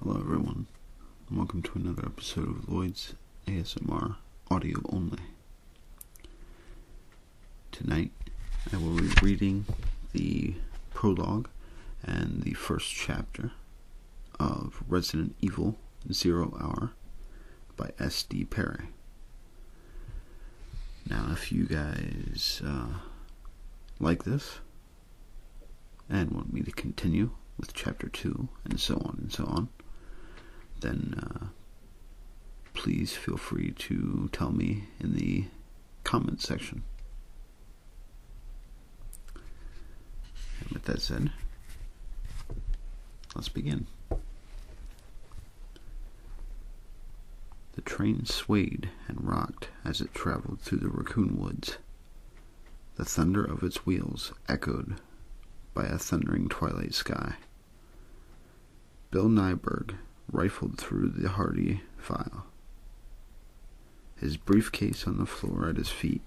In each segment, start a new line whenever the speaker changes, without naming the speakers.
Hello everyone, and welcome to another episode of Lloyd's ASMR audio only. Tonight I will be reading the prologue and the first chapter of Resident Evil 0 Hour by S.D. Perry. Now if you guys like this and want me to continue with chapter 2 and so on, then please feel free to tell me in the comment section. And with that said, let's begin. The train swayed and rocked as it traveled through the raccoon woods. The thunder of its wheels echoed by a thundering twilight sky. Bill Nyberg rifled through the Hardy file, his briefcase on the floor at his feet.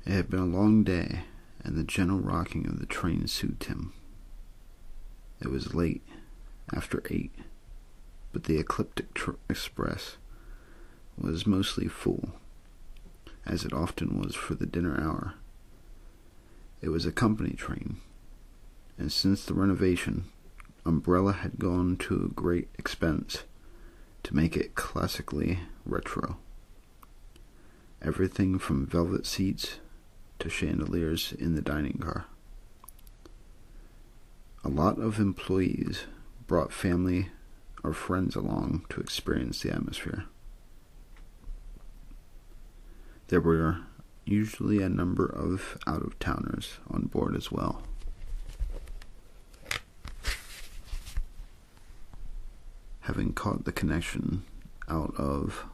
It had been a long day, and the gentle rocking of the train soothed him. It was late, after 8, but the Ecliptic Express was mostly full, as it often was for the dinner hour. It was a company train, and since the renovation, Umbrella had gone to a great expense to make it classically retro. Everything from velvet seats to chandeliers in the dining car. A lot of employees brought family or friends along to experience the atmosphere. There were usually a number of out-of-towners on board as well. Having caught the connection out of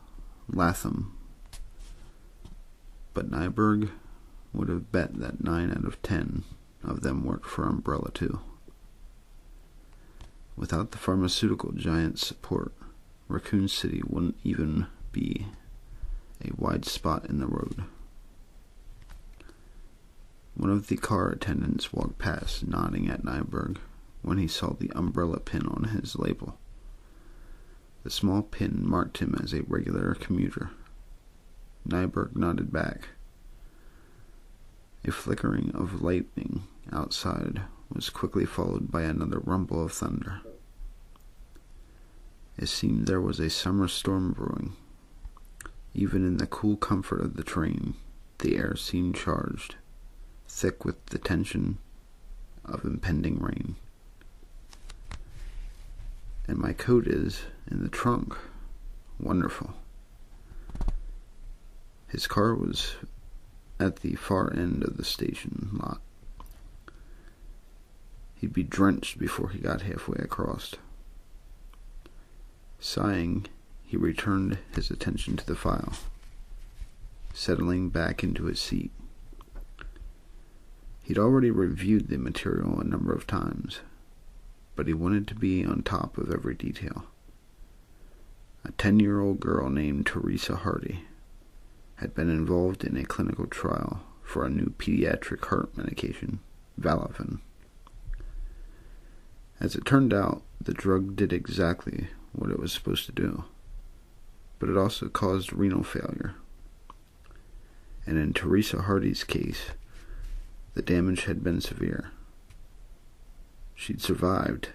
Latham, but Nyberg would have bet that 9 out of 10 of them worked for Umbrella too. Without the pharmaceutical giant's support, Raccoon City wouldn't even be a wide spot in the road. One of the car attendants walked past, nodding at Nyberg when he saw the Umbrella pin on his label. The small pin marked him as a regular commuter. Nyberg nodded back. A flickering of lightning outside was quickly followed by another rumble of thunder. It seemed there was a summer storm brewing. Even in the cool comfort of the train, the air seemed charged, thick with the tension of impending rain. And my coat is in the trunk. Wonderful. His car was at the far end of the station lot. He'd be drenched before he got halfway across. Sighing, he returned his attention to the file, settling back into his seat. He'd already reviewed the material a number of times, but he wanted to be on top of every detail. A 10-year-old girl named Teresa Hardy had been involved in a clinical trial for a new pediatric heart medication, Valafin. As it turned out, the drug did exactly what it was supposed to do, but it also caused renal failure. And in Teresa Hardy's case, the damage had been severe. She'd survived,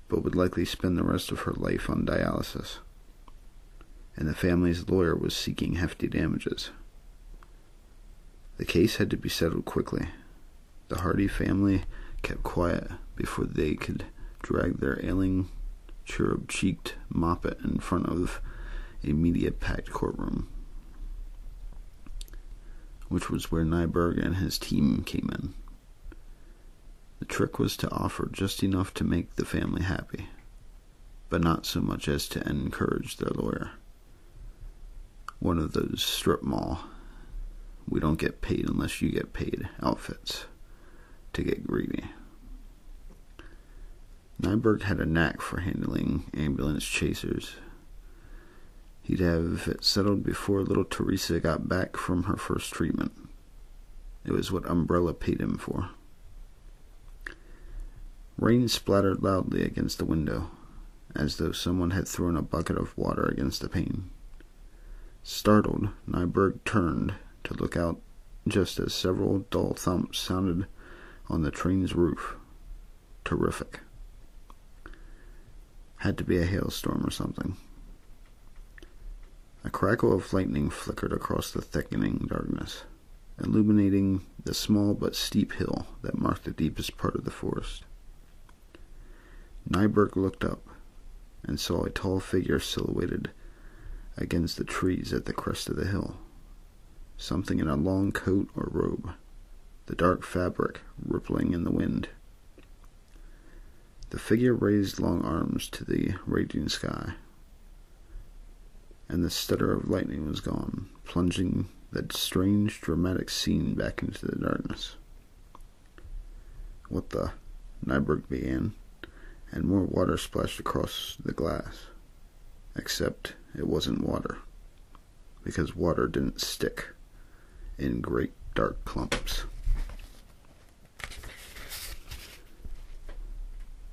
but would likely spend the rest of her life on dialysis, and the family's lawyer was seeking hefty damages. The case had to be settled quickly. The Hardy family kept quiet before they could drag their ailing, cherub-cheeked Moppet in front of a media-packed courtroom, which was where Nyberg and his team came in. The trick was to offer just enough to make the family happy, but not so much as to encourage their lawyer. One of those strip mall, we don't get paid unless you get paid outfits to get greedy. Nyberg had a knack for handling ambulance chasers. He'd have it settled before little Teresa got back from her first treatment. It was what Umbrella paid him for. Rain splattered loudly against the window, as though someone had thrown a bucket of water against the pane. Startled, Nyberg turned to look out just as several dull thumps sounded on the train's roof. Terrific. Had to be a hailstorm or something. A crackle of lightning flickered across the thickening darkness, illuminating the small but steep hill that marked the deepest part of the forest. Nyberg looked up and saw a tall figure silhouetted against the trees at the crest of the hill, something in a long coat or robe, the dark fabric rippling in the wind. The figure raised long arms to the raging sky, and the stutter of lightning was gone, plunging that strange, dramatic scene back into the darkness. "What the?" Nyberg began, and more water splashed across the glass. Except it wasn't water, because water didn't stick in great dark clumps.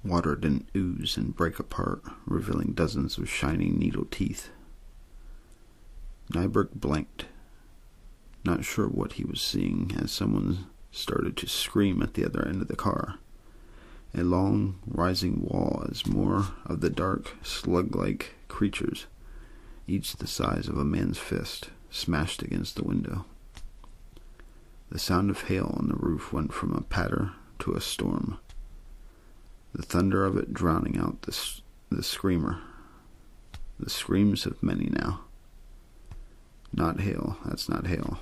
Water didn't ooze and break apart, revealing dozens of shining needle teeth. Nyberg blinked, not sure what he was seeing, as someone started to scream at the other end of the car. A long, rising wall as more of the dark, slug-like creatures, each the size of a man's fist, smashed against the window. The sound of hail on the roof went from a patter to a storm, the thunder of it drowning out the screamer. The screams of many now. Not hail, that's not hail.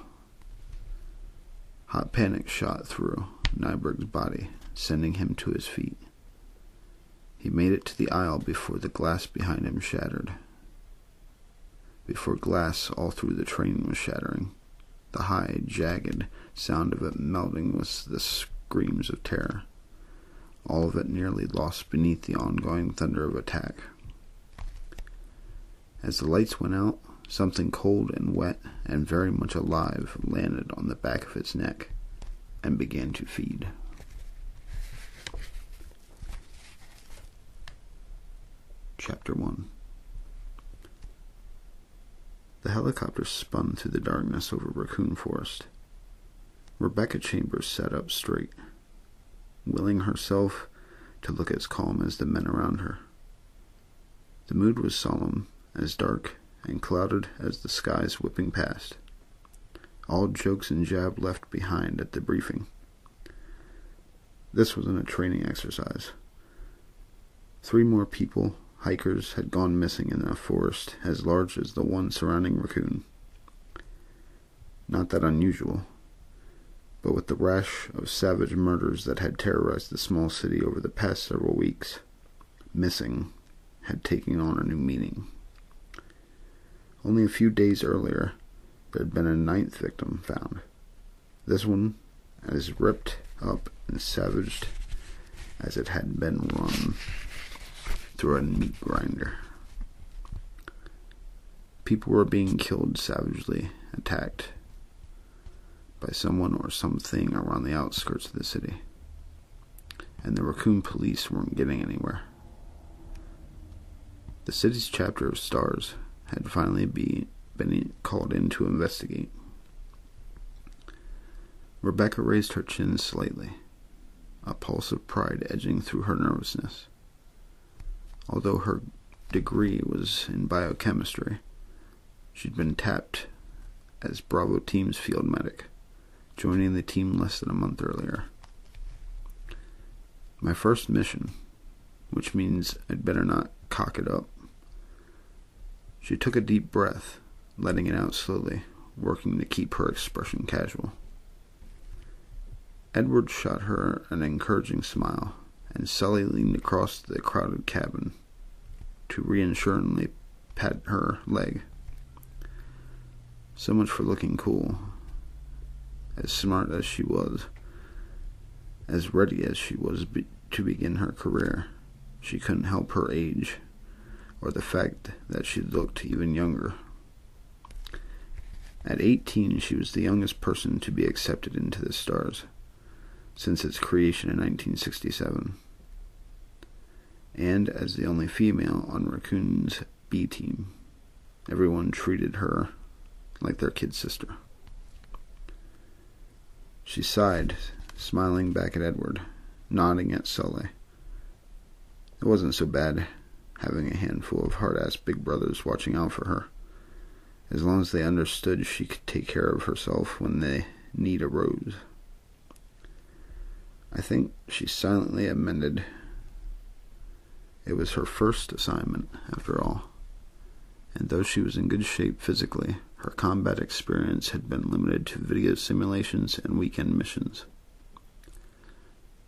Hot panic shot through Nyberg's body, sending him to his feet. He made it to the aisle before the glass behind him shattered. Before glass all through the train was shattering, the high, jagged sound of it melting with the screams of terror, all of it nearly lost beneath the ongoing thunder of attack. As the lights went out, something cold and wet and very much alive landed on the back of its neck and began to feed. Chapter 1. The helicopter spun through the darkness over Raccoon Forest. Rebecca Chambers sat up straight, willing herself to look as calm as the men around her. The mood was solemn, as dark and clouded as the skies whipping past. All jokes and jab left behind at the briefing. This wasn't a training exercise. 3 more people, hikers, had gone missing in a forest as large as the one surrounding Raccoon. Not that unusual, but with the rash of savage murders that had terrorized the small city over the past several weeks, missing had taken on a new meaning. Only a few days earlier, there had been a 9th victim found. This one as ripped up and savaged as it had been run through a meat grinder. People were being killed savagely, attacked by someone or something around the outskirts of the city, and the Raccoon police weren't getting anywhere. The city's chapter of STARS had finally been called in to investigate. Rebecca raised her chin slightly, a pulse of pride edging through her nervousness. Although her degree was in biochemistry, she'd been tapped as Bravo Team's field medic, joining the team less than a month earlier. My first mission, which means I'd better not cock it up. She took a deep breath, letting it out slowly, working to keep her expression casual. Edward shot her an encouraging smile, and Sully leaned across the crowded cabin to reassuringly pat her leg. So much for looking cool. As smart as she was, as ready as she was to begin her career, she couldn't help her age, or the fact that she looked even younger. At 18, she was the youngest person to be accepted into the STARS since its creation in 1967. and as the only female on Raccoon's B team. Everyone treated her like their kid sister. She sighed, smiling back at Edward, nodding at Sully. It wasn't so bad having a handful of hard-ass big brothers watching out for her, as long as they understood she could take care of herself when the need arose. I think she silently amended. It was her first assignment, after all, and though she was in good shape physically, her combat experience had been limited to video simulations and weekend missions.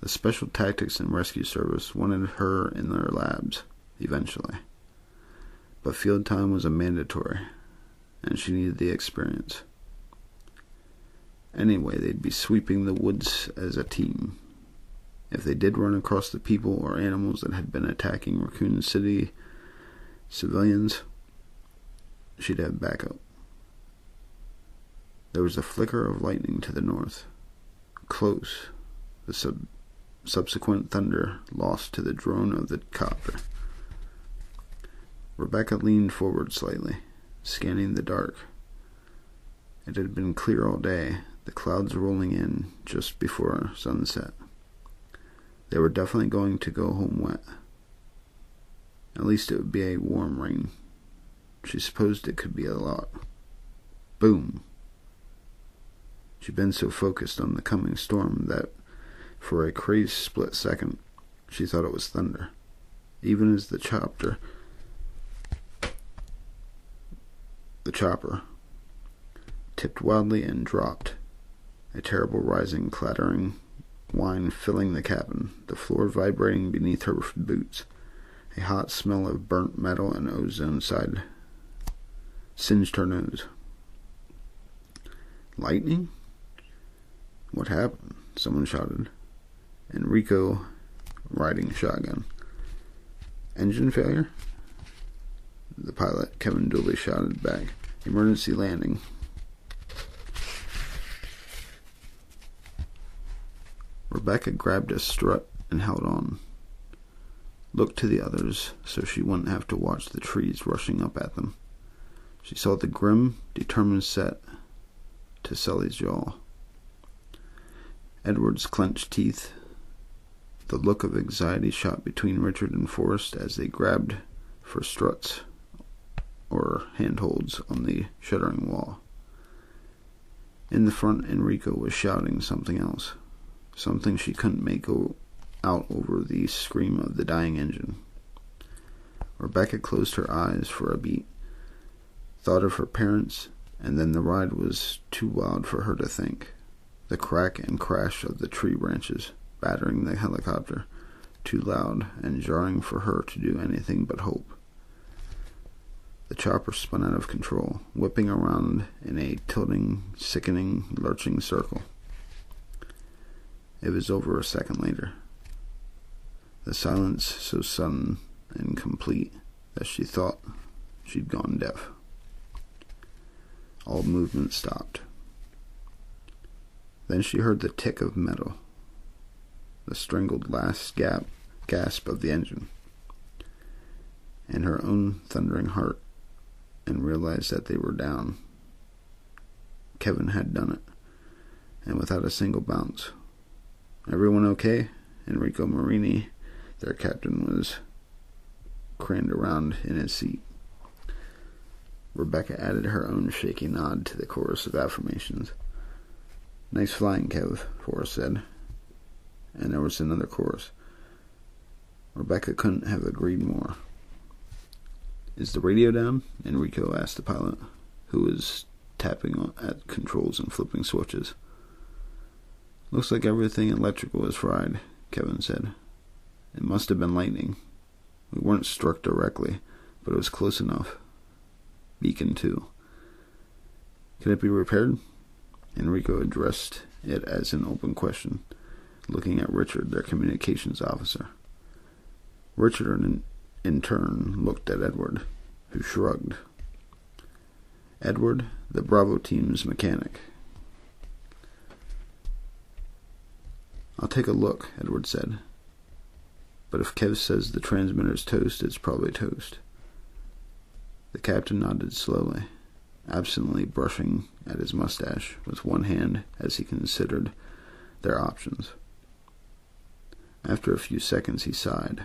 The Special Tactics and Rescue Service wanted her in their labs, eventually, but field time was a mandatory, and she needed the experience. Anyway, they'd be sweeping the woods as a team. If they did run across the people or animals that had been attacking Raccoon City civilians, she'd have backup. There was a flicker of lightning to the north. Close, the subsequent thunder lost to the drone of the copter. Rebecca leaned forward slightly, scanning the dark. It had been clear all day, the clouds rolling in just before sunset. They were definitely going to go home wet. At least it would be a warm rain. She supposed it could be a lot. Boom! She'd been so focused on the coming storm that, for a crazed split second, she thought it was thunder. Even as the chopper tipped wildly and dropped, a terrible rising, clattering whine filling the cabin, the floor vibrating beneath her boots. A hot smell of burnt metal and ozone singed her nose. Lightning? What happened? Someone shouted. Enrico riding shotgun. Engine failure? The pilot, Kevin Dooley, shouted back. Emergency landing. Rebecca grabbed a strut and held on. Looked to the others so she wouldn't have to watch the trees rushing up at them. She saw the grim, determined set to Sully's jaw. Edward's clenched teeth. The look of anxiety shot between Richard and Forrest as they grabbed for struts or handholds on the shuddering wall. In the front, Enrico was shouting something else, something she couldn't make out over the scream of the dying engine. Rebecca closed her eyes for a beat, thought of her parents, and then the ride was too wild for her to think. The crack and crash of the tree branches battering the helicopter, too loud and jarring for her to do anything but hope. The chopper spun out of control, whipping around in a tilting, sickening, lurching circle. It was over a second later. The silence so sudden and complete that she thought she'd gone deaf. All movement stopped. Then she heard the tick of metal, the strangled last gasp of the engine, and her own thundering heart, and realized that they were down. Kevin had done it, and without a single bounce. Everyone okay? Enrico Marini, their captain, was craned around in his seat. Rebecca added her own shaky nod to the chorus of affirmations. Nice flying, Kev, Forrest said. And there was another chorus. Rebecca couldn't have agreed more. Is the radio down? Enrico asked the pilot, who was tapping at controls and flipping switches. Looks like everything electrical is fried, Kevin said. It must have been lightning. We weren't struck directly, but it was close enough. Beacon, too. Can it be repaired? Enrico addressed it as an open question, looking at Richard, their communications officer. Richard, in turn, looked at Edward, who shrugged. Edward, the Bravo team's mechanic. I'll take a look, Edward said. But if Kev says the transmitter's toast, it's probably toast. The captain nodded slowly, absently brushing at his mustache with one hand as he considered their options. After a few seconds, he sighed.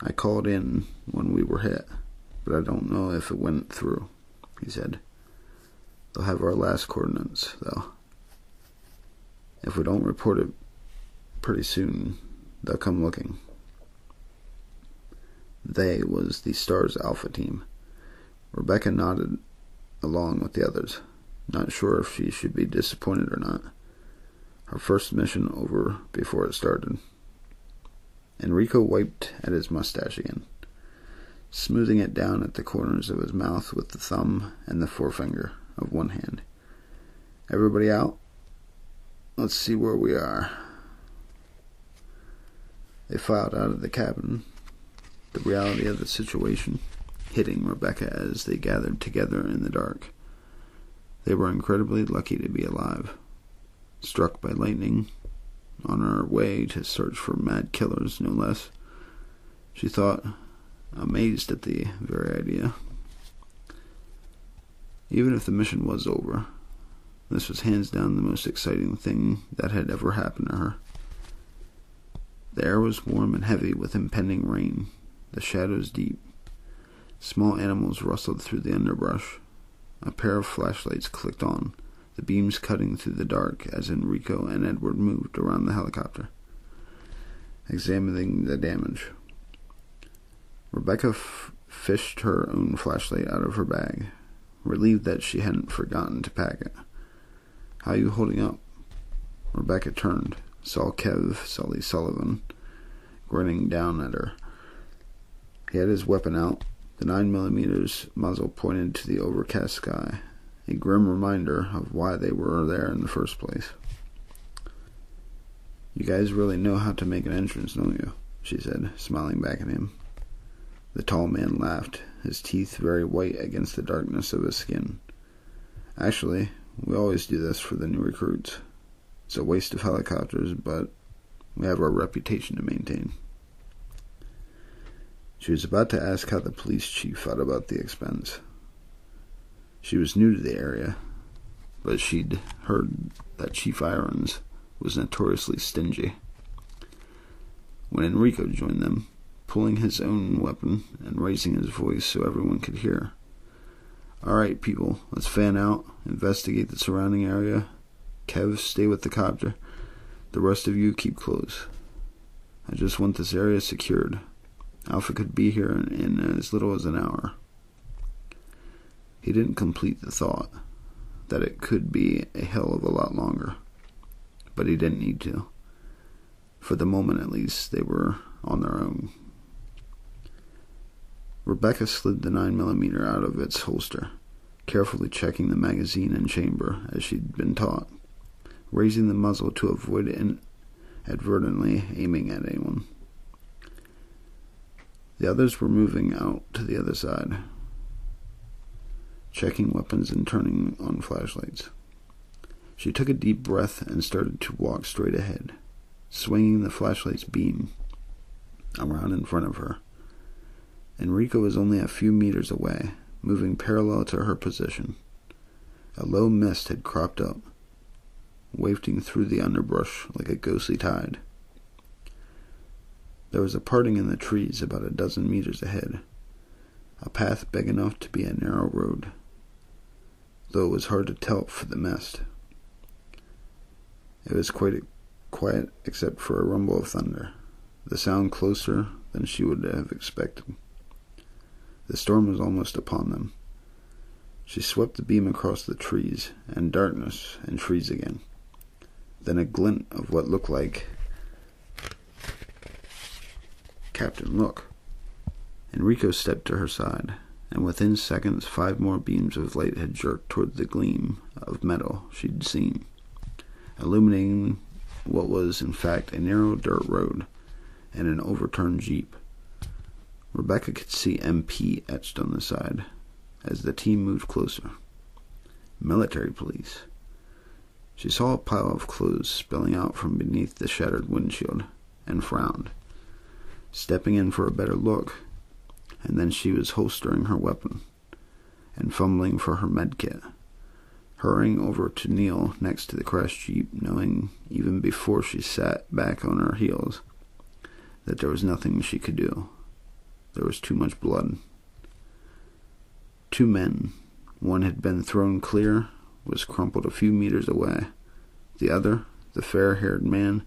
I called in when we were hit, but I don't know if it went through, he said. They'll have our last coordinates, though. If we don't report it pretty soon, they'll come looking. They was the STARS Alpha team. Rebecca nodded along with the others, not sure if she should be disappointed or not. Her first mission over before it started. Enrico wiped at his mustache again, smoothing it down at the corners of his mouth with the thumb and the forefinger of one hand. Everybody out? Let's see where we are. They filed out of the cabin, the reality of the situation hitting Rebecca as they gathered together in the dark. They were incredibly lucky to be alive, struck by lightning, on our way to search for mad killers, no less. She thought, amazed at the very idea. Even if the mission was over, this was hands down the most exciting thing that had ever happened to her. The air was warm and heavy with impending rain, the shadows deep. Small animals rustled through the underbrush. A pair of flashlights clicked on, the beams cutting through the dark as Enrico and Edward moved around the helicopter, examining the damage. Rebecca fished her own flashlight out of her bag, relieved that she hadn't forgotten to pack it. How you holding up? Rebecca turned, saw Kev Sully Sullivan grinning down at her. He had his weapon out, the 9mm muzzle pointed to the overcast sky, a grim reminder of why they were there in the first place. You guys really know how to make an entrance, don't you? She said, smiling back at him. The tall man laughed, his teeth very white against the darkness of his skin. Actually, we always do this for the new recruits. It's a waste of helicopters, but we have our reputation to maintain. She was about to ask how the police chief felt about the expense. She was new to the area, but she'd heard that Chief Irons was notoriously stingy. When Enrico joined them, pulling his own weapon and raising his voice so everyone could hear. All right, people, let's fan out, investigate the surrounding area. Kev, stay with the copter. The rest of you keep close. I just want this area secured. Alpha could be here in as little as an hour. He didn't complete the thought that it could be a hell of a lot longer, but he didn't need to. For the moment, at least, they were on their own. Rebecca slid the 9mm out of its holster, carefully checking the magazine and chamber as she'd been taught, raising the muzzle to avoid inadvertently aiming at anyone. The others were moving out to the other side, checking weapons and turning on flashlights. She took a deep breath and started to walk straight ahead, swinging the flashlight's beam around in front of her. Enrico was only a few meters away, moving parallel to her position. A low mist had cropped up, wafting through the underbrush like a ghostly tide. There was a parting in the trees about a dozen meters ahead, a path big enough to be a narrow road, though it was hard to tell for the mist. It was quite quiet except for a rumble of thunder, the sound closer than she would have expected. The storm was almost upon them. She swept the beam across the trees, and darkness and trees again. Then a glint of what looked like Captain, look. Enrico stepped to her side, and within seconds 5 more beams of light had jerked toward the gleam of metal she'd seen, illuminating what was in fact a narrow dirt road and an overturned jeep. Rebecca could see MP etched on the side as the team moved closer. Military police. She saw a pile of clothes spilling out from beneath the shattered windshield and frowned. stepping in for a better look, and then she was holstering her weapon and fumbling for her medkit, hurrying over to kneel next to the crashed Jeep, knowing even before she sat back on her heels that there was nothing she could do. There was too much blood. 2 men. One had been thrown clear, was crumpled a few meters away. The other, the fair-haired man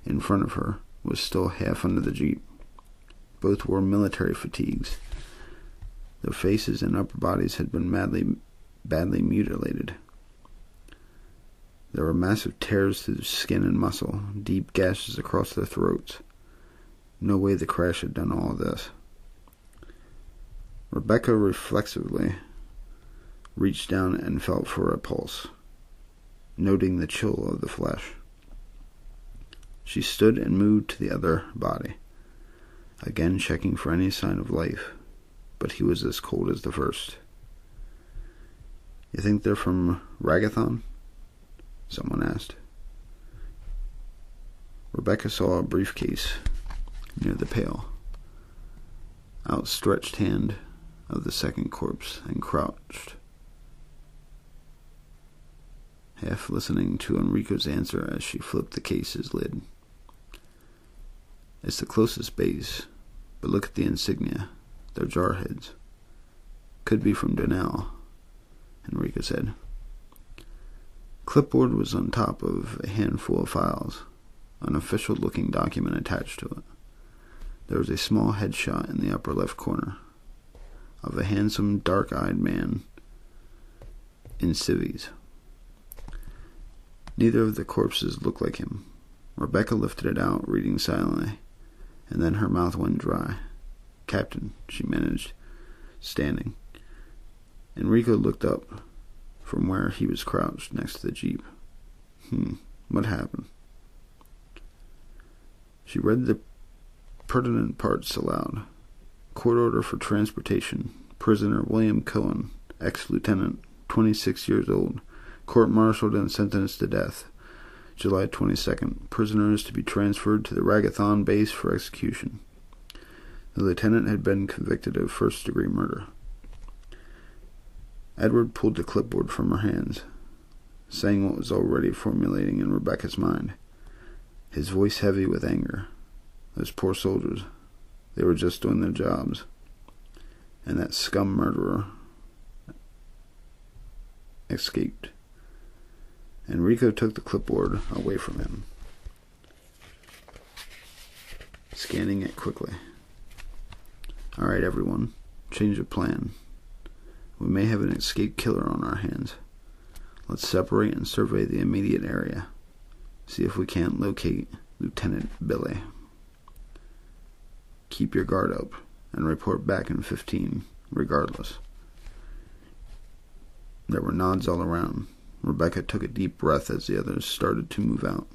in front of her, was still half under the Jeep. Both wore military fatigues. Their faces and upper bodies had been badly mutilated. There were massive tears through skin and muscle, deep gashes across their throats. No way the crash had done all of this. Rebecca reflexively reached down and felt for a pulse, noting the chill of the flesh. She stood and moved to the other body, again checking for any sign of life, but he was as cold as the first. "You think they're from Ragathon?" someone asked. Rebecca saw a briefcase near the pale, outstretched hand of the second corpse, and crouched, half listening to Enrico's answer as she flipped the case's lid. "It's the closest base, but look at the insignia. They're jarheads. Could be from Donnell," Enrico said. Clipboard was on top of a handful of files, an official-looking document attached to it. There was a small headshot in the upper left corner of a handsome, dark-eyed man in civvies. Neither of the corpses looked like him. Rebecca lifted it out, reading silently, and then her mouth went dry. "Captain," she managed, standing. Enrico looked up from where he was crouched next to the Jeep. What happened?" She read the pertinent parts aloud. "Court order for transportation. Prisoner William Cohen, ex-lieutenant, 26 years old. Court-martialed and sentenced to death. July 22nd. Prisoner is to be transferred to the Ragathon base for execution. The lieutenant had been convicted of first-degree murder." Edward pulled the clipboard from her hands, saying what was already formulating in Rebecca's mind, his voice heavy with anger. Those poor soldiers. They were just doing their jobs. And that scum murderer escaped. Enrico took the clipboard away from him, scanning it quickly. "All right, everyone. Change of plan. We may have an escaped killer on our hands. Let's separate and survey the immediate area. See if we can't locate Lieutenant Billy. Keep your guard up and report back in 15, regardless." There were nods all around. Rebecca took a deep breath as the others started to move out,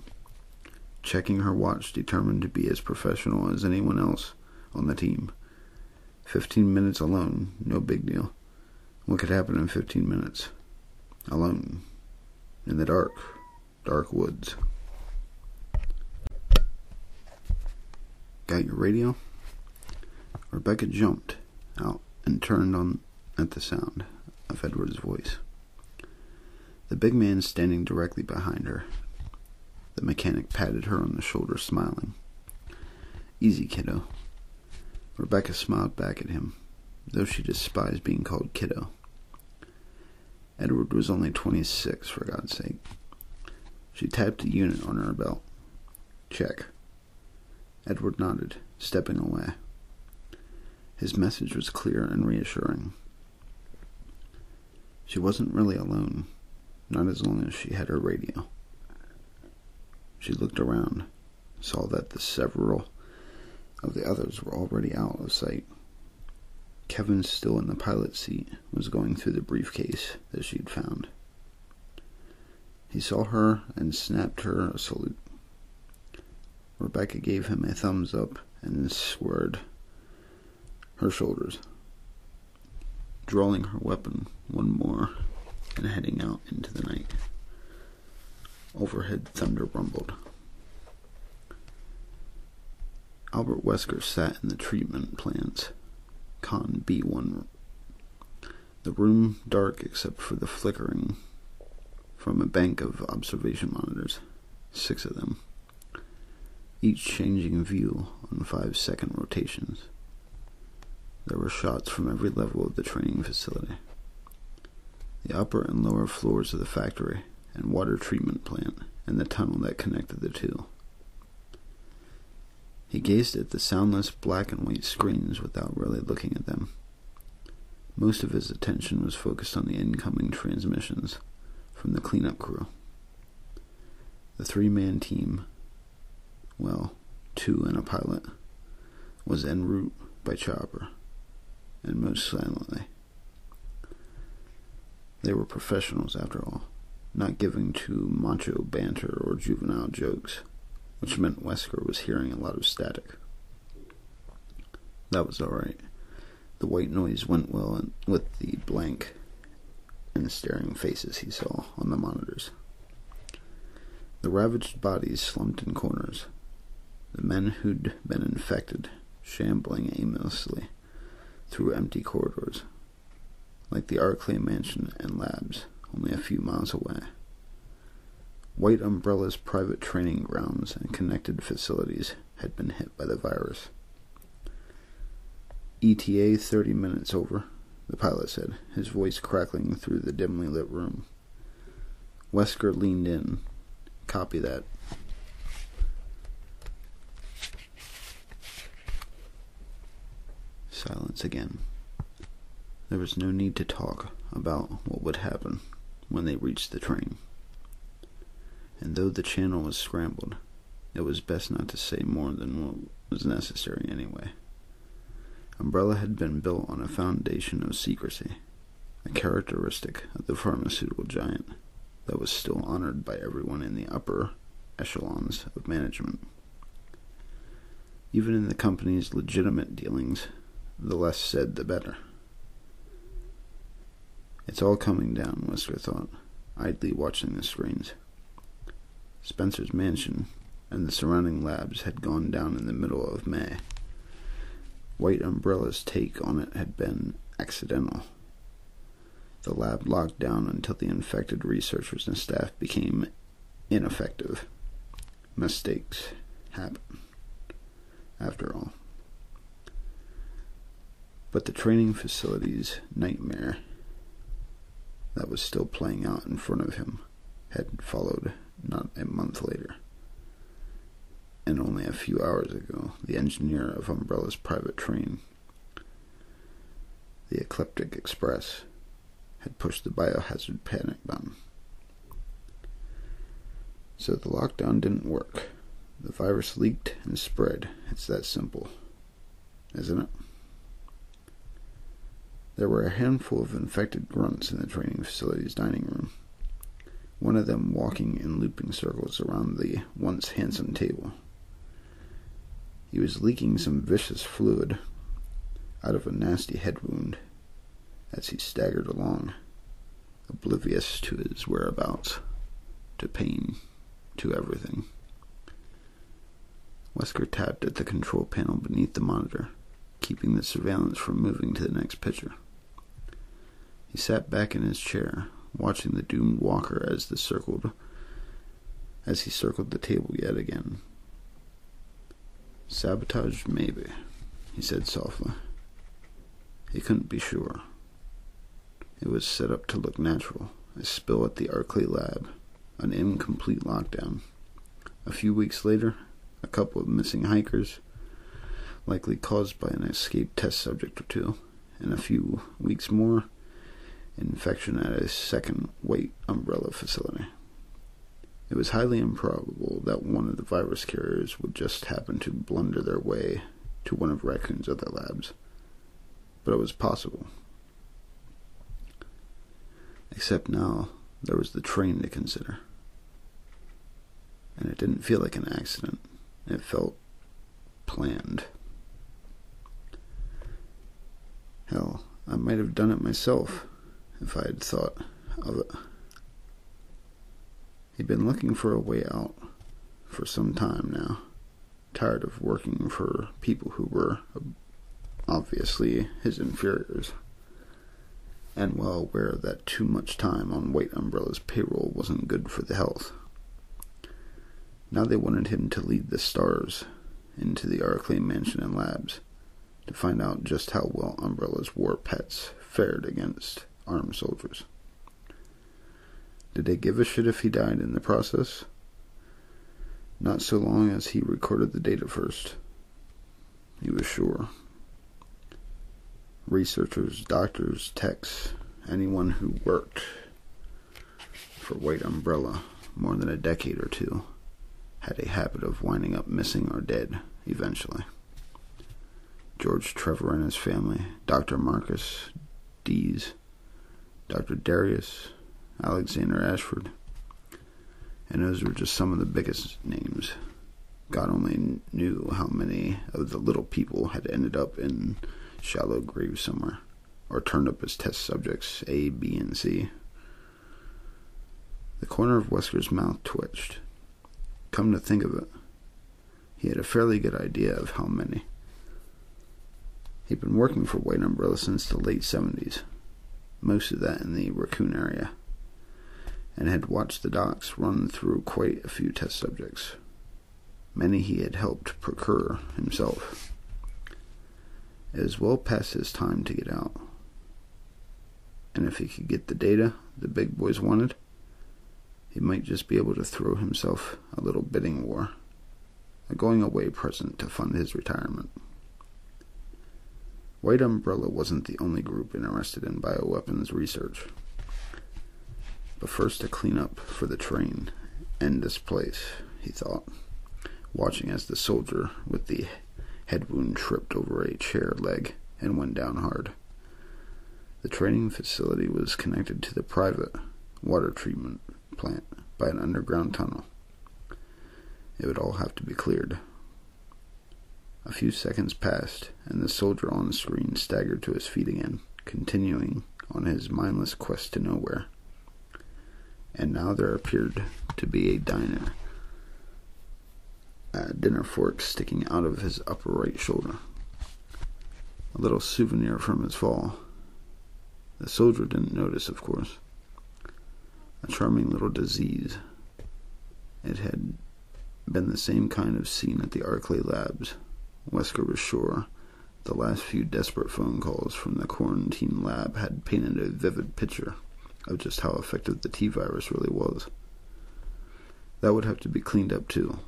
checking her watch, determined to be as professional as anyone else on the team. 15 minutes alone, no big deal. What could happen in 15 minutes? Alone. In the dark woods. "Got your radio?" Rebecca jumped out and turned on at the sound of Edward's voice. The big man standing directly behind her. The mechanic patted her on the shoulder, smiling. "Easy, kiddo." Rebecca smiled back at him, though she despised being called kiddo. Edward was only 26, for God's sake. She tapped a unit on her belt. "Check." Edward nodded, stepping away. His message was clear and reassuring. She wasn't really alone, not as long as she had her radio. She looked around, saw that several of the others were already out of sight. Kevin, still in the pilot's seat, was going through the briefcase that she'd found. He saw her and snapped her a salute. Rebecca gave him a thumbs up and squared her shoulders, drawing her weapon one more and heading out into the night. Overhead thunder rumbled. Albert Wesker sat in the treatment plant's Con B1. The room dark except for the flickering from a bank of observation monitors, 6 of them, each changing view on 5-second rotations. There were shots from every level of the training facility. The upper and lower floors of the factory and water treatment plant and the tunnel that connected the two. He gazed at the soundless black and white screens without really looking at them. Most of his attention was focused on the incoming transmissions from the cleanup crew. The 3-man team, well, 2 and a pilot, was en route by chopper, and most silently. They were professionals, after all, not giving to macho banter or juvenile jokes, which meant Wesker was hearing a lot of static. That was all right. The white noise went well with the blank and staring faces he saw on the monitors. The ravaged bodies slumped in corners, the men who'd been infected shambling aimlessly through empty corridors, like the Arclay mansion and labs only a few miles away. White Umbrella's private training grounds and connected facilities had been hit by the virus. ETA 30 minutes over, the pilot said, his voice crackling through the dimly lit room. Wesker leaned in. Copy that. Silence again. There was no need to talk about what would happen when they reached the train. And though the channel was scrambled, it was best not to say more than what was necessary anyway. Umbrella had been built on a foundation of secrecy, a characteristic of the pharmaceutical giant that was still honored by everyone in the upper echelons of management. Even in the company's legitimate dealings, the less said the better. It's all coming down, Wesker thought, idly watching the screens. Spencer's mansion and the surrounding labs had gone down in the middle of May. White Umbrella's take on it had been accidental. The lab locked down until the infected researchers and staff became ineffective. Mistakes happen, after all. But the training facility's nightmare that was still playing out in front of him had followed not a month later. And only a few hours ago, the engineer of Umbrella's private train, the Ecliptic Express, had pushed the biohazard panic button. So the lockdown didn't work. The virus leaked and spread. It's that simple, isn't it? There were a handful of infected grunts in the training facility's dining room, one of them walking in looping circles around the once handsome table. He was leaking some vicious fluid out of a nasty head wound as he staggered along, oblivious to his whereabouts, to pain, to everything. Wesker tapped at the control panel beneath the monitor, keeping the surveillance from moving to the next picture. He sat back in his chair, watching the doomed walker as he circled the table yet again. Sabotage, maybe, he said softly. He couldn't be sure. It was set up to look natural, a spill at the Arclay lab, an incomplete lockdown. A few weeks later, a couple of missing hikers, likely caused by an escaped test subject or two, and a few weeks more, infection at a second White Umbrella facility. It was highly improbable that one of the virus carriers would just happen to blunder their way to one of Raccoon's other labs, but it was possible. Except now there was the train to consider, and it didn't feel like an accident. It felt planned. Hell, I might have done it myself if I had thought of it. He'd been looking for a way out for some time now, tired of working for people who were obviously his inferiors, and well aware that too much time on White Umbrella's payroll wasn't good for the health. Now they wanted him to lead the stars into the Arclay mansion and labs to find out just how well Umbrella's war pets fared against armed soldiers. Did they give a shit if he died in the process? Not so long as he recorded the data first. He was sure. Researchers, doctors, techs, anyone who worked for White Umbrella more than a decade or two had a habit of winding up missing or dead eventually. George Trevor and his family, Dr. Marcus Dees, Dr. Darius, Alexander Ashford, and those were just some of the biggest names. God only knew how many of the little people had ended up in shallow graves somewhere, or turned up as test subjects A, B, and C. The corner of Wesker's mouth twitched. Come to think of it, he had a fairly good idea of how many. He'd been working for White Umbrella since the late 70s, most of that in the Raccoon area, and had watched the docs run through quite a few test subjects. Many he had helped procure himself. It was well past his time to get out, and if he could get the data the big boys wanted, he might just be able to throw himself a little bidding war, a going-away present to fund his retirement. White Umbrella wasn't the only group interested in bioweapons research. But first to clean up for the train and this place, he thought, watching as the soldier with the head wound tripped over a chair leg and went down hard. The training facility was connected to the private water treatment plant by an underground tunnel. It would all have to be cleared. A few seconds passed, and the soldier on the screen staggered to his feet again, continuing on his mindless quest to nowhere. And now there appeared to be a dinner fork sticking out of his upper right shoulder. A little souvenir from his fall. The soldier didn't notice, of course. A charming little disease. It had been the same kind of scene at the Arclay labs. Wesker was sure the last few desperate phone calls from the quarantine lab had painted a vivid picture of just how effective the T-virus really was. That would have to be cleaned up too,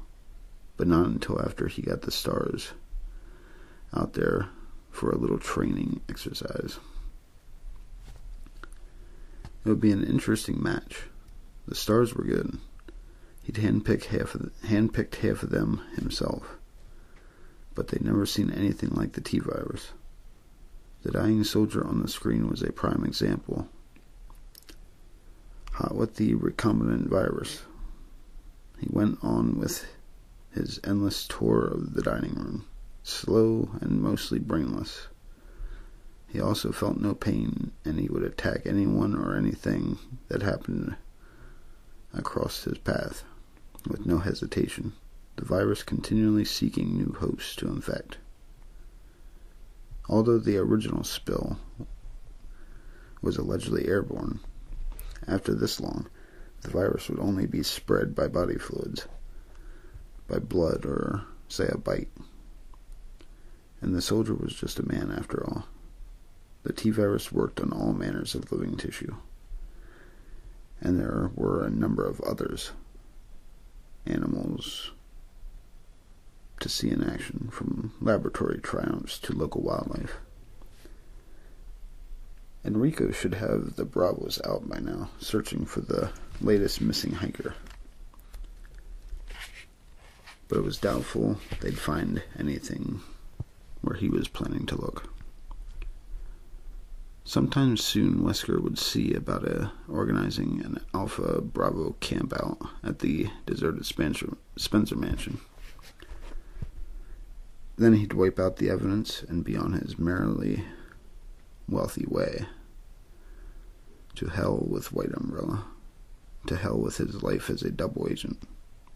but not until after he got the stars out there for a little training exercise. It would be an interesting match. The stars were good. He'd handpicked half of them himself, but they'd never seen anything like the T-virus. The dying soldier on the screen was a prime example. Hot with the recombinant virus, he went on with his endless tour of the dining room, slow and mostly brainless. He also felt no pain, and he would attack anyone or anything that happened across his path, with no hesitation, the virus continually seeking new hosts to infect. Although the original spill was allegedly airborne, after this long, the virus would only be spread by body fluids, by blood, or, say, a bite. And the soldier was just a man after all. The T-virus worked on all manners of living tissue, and there were a number of others, animals to see in action, from laboratory triumphs to local wildlife. Enrico should have the Bravos out by now, searching for the latest missing hiker. But it was doubtful they'd find anything where he was planning to look. Sometime soon, Wesker would see about organizing an Alpha Bravo campout at the deserted Spencer mansion. Then he'd wipe out the evidence and be on his merrily wealthy way. To hell with White Umbrella. To hell with his life as a double agent.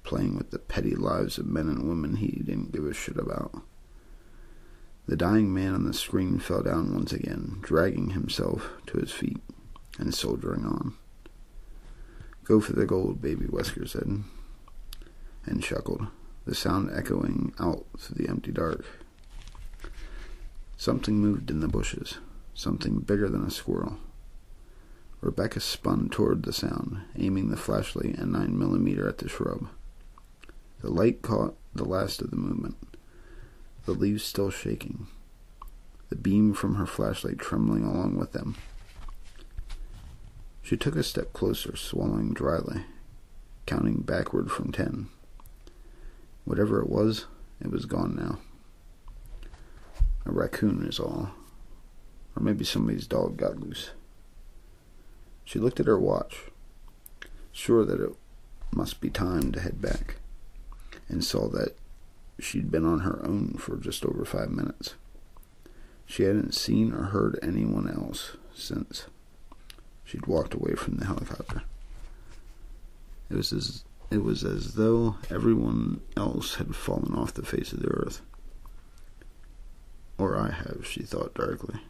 playing with the petty lives of men and women he didn't give a shit about. The dying man on the screen fell down once again, dragging himself to his feet and soldiering on. "Go for the gold, baby," Wesker said, and chuckled, the sound echoing out through the empty dark. Something moved in the bushes, something bigger than a squirrel. Rebecca spun toward the sound, aiming the flashlight at 9mm at the shrub. The light caught the last of the movement, the leaves still shaking, the beam from her flashlight trembling along with them. She took a step closer, swallowing dryly, counting backward from 10. Whatever it was gone now. A raccoon is all. Or maybe somebody's dog got loose. She looked at her watch, sure that it must be time to head back, and saw that she'd been on her own for just over 5 minutes. She hadn't seen or heard anyone else since she'd walked away from the helicopter. It was as though everyone else had fallen off the face of the earth. Or I have, she thought darkly,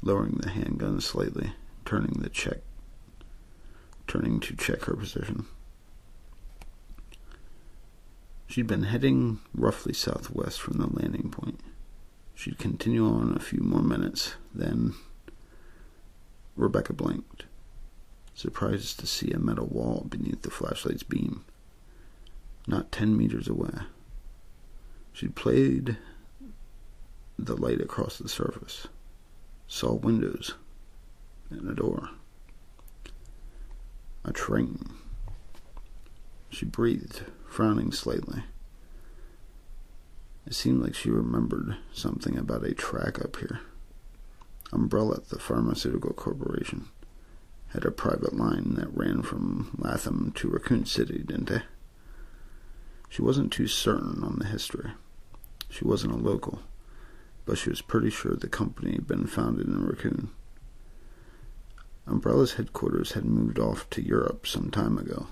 lowering the handgun slightly, turning to check her position. She'd been heading roughly southwest from the landing point. She'd continue on a few more minutes, then Rebecca blinked, surprised to see a metal wall beneath the flashlight's beam, not 10 meters away. She'd played the light across the surface, saw windows and a door. A train. She breathed, frowning slightly. It seemed like she remembered something about a track up here. Umbrella, the pharmaceutical corporation, had a private line that ran from Latham to Raccoon City, didn't it? She wasn't too certain on the history. She wasn't a local, but she was pretty sure the company had been founded in Raccoon. Umbrella's headquarters had moved off to Europe some time ago,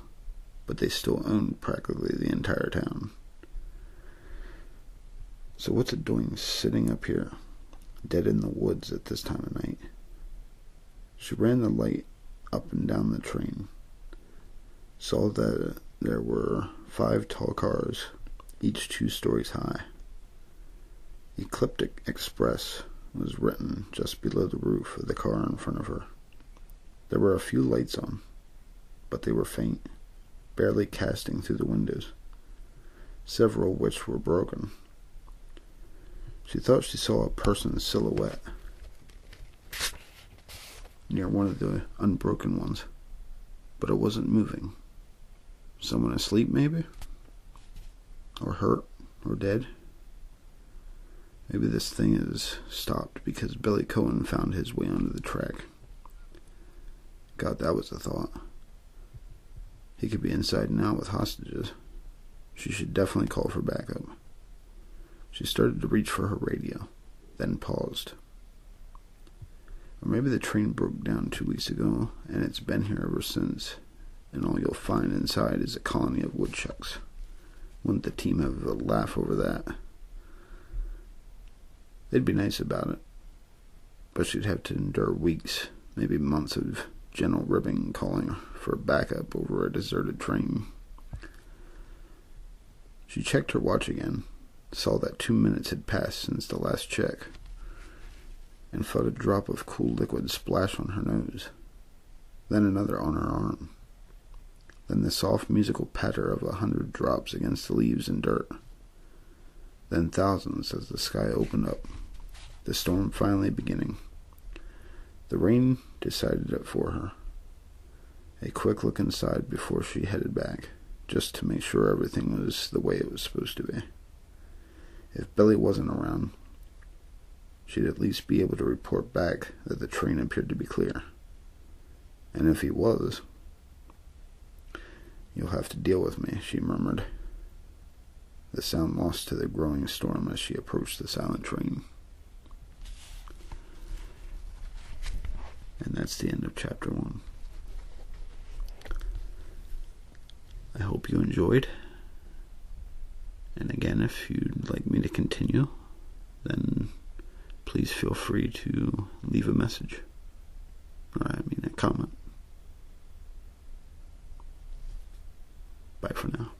but they still owned practically the entire town. So what's it doing sitting up here, dead in the woods at this time of night? She ran the light up and down the train, saw that there were 5 tall cars, each 2 stories high. Ecliptic Express was written just below the roof of the car in front of her. There were a few lights on, but they were faint, barely casting through the windows, several of which were broken. She thought she saw a person's silhouette near one of the unbroken ones, but it wasn't moving. Someone asleep, maybe? Or hurt, or dead? Maybe this thing is stopped because Billy Cohen found his way onto the track. God, that was a thought. He could be inside now with hostages. She should definitely call for backup. She started to reach for her radio, then paused. Or maybe the train broke down 2 weeks ago, and it's been here ever since, and all you'll find inside is a colony of woodchucks. Wouldn't the team have a laugh over that? They'd be nice about it, but she'd have to endure weeks, maybe months of General Ribbing calling for backup over a deserted train. She checked her watch again, saw that 2 minutes had passed since the last check, and felt a drop of cool liquid splash on her nose, then another on her arm, then the soft musical patter of 100 drops against the leaves and dirt, then thousands as the sky opened up, the storm finally beginning. The rain decided it for her. A quick look inside before she headed back, just to make sure everything was the way it was supposed to be. If Billy wasn't around, she'd at least be able to report back that the train appeared to be clear. And if he was, "You'll have to deal with me," she murmured, the sound lost to the growing storm as she approached the silent train. And that's the end of chapter 1. I hope you enjoyed. And if you'd like me to continue, then please feel free to leave a message. A comment. Bye for now.